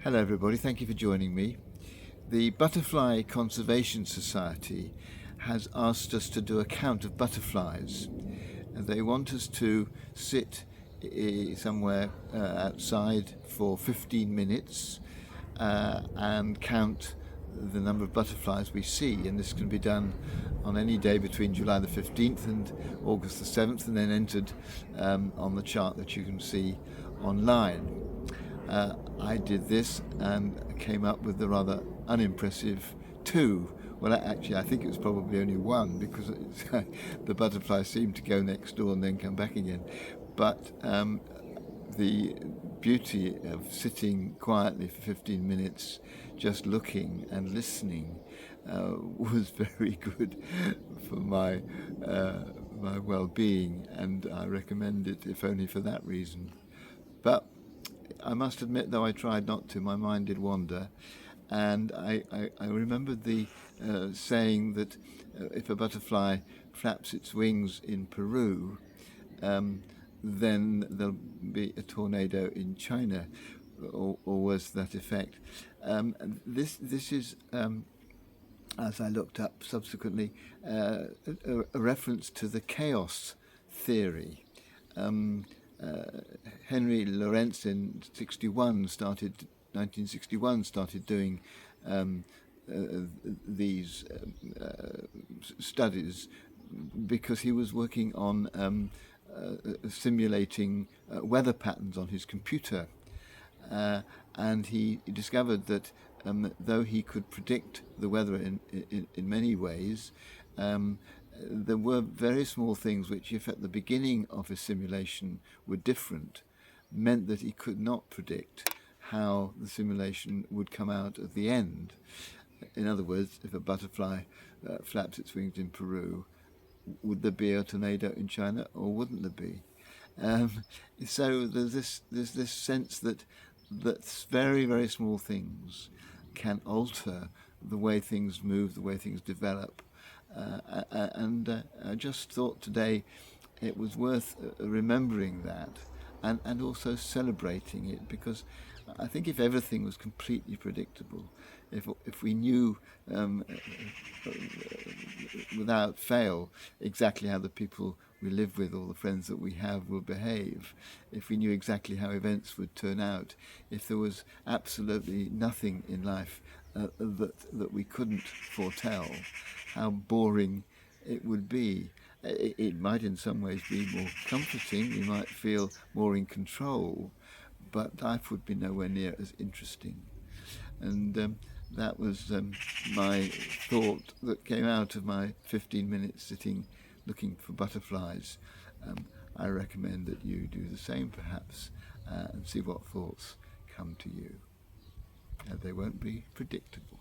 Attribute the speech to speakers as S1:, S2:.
S1: Hello everybody, thank you for joining me. The Butterfly Conservation Society has asked us to do a count of butterflies. They want us to sit somewhere outside for 15 minutes and count the number of butterflies we see, and this can be done on any day between July the 15th and August the 7th, and then entered on the chart that you can see online. I did this and came up with the rather unimpressive 2. Well, actually, I think it was probably only 1 because the butterflies seemed to go next door and then come back again. But the beauty of sitting quietly for 15 minutes, just looking and listening, was very good for my well-being, and I recommend it, if only for that reason. But I must admit, though I tried not to, my mind did wander, and I remembered the saying that if a butterfly flaps its wings in Peru, then there'll be a tornado in China, or was that effect. This is, as I looked up subsequently, a reference to the chaos theory. Henry Lorentz in 1961 started doing these studies because he was working on simulating weather patterns on his computer, and he discovered that though he could predict the weather in many ways, there were very small things which, if at the beginning of his simulation were different, meant that he could not predict how the simulation would come out at the end. In other words, if a butterfly flaps its wings in Peru, would there be a tornado in China, or wouldn't there be? So there's this sense that very, very small things can alter the way things move, the way things develop. And I just thought today it was worth remembering that, and also celebrating it, because I think if everything was completely predictable, if we knew without fail exactly how the people we live with or the friends that we have will behave, if we knew exactly how events would turn out, if there was absolutely nothing in life that we couldn't foretell, how boring it would be. It might in some ways be more comforting, we might feel more in control, but life would be nowhere near as interesting. And that was my thought that came out of my 15 minutes sitting looking for butterflies. I recommend that you do the same perhaps, and see what thoughts come to you. They won't be predictable.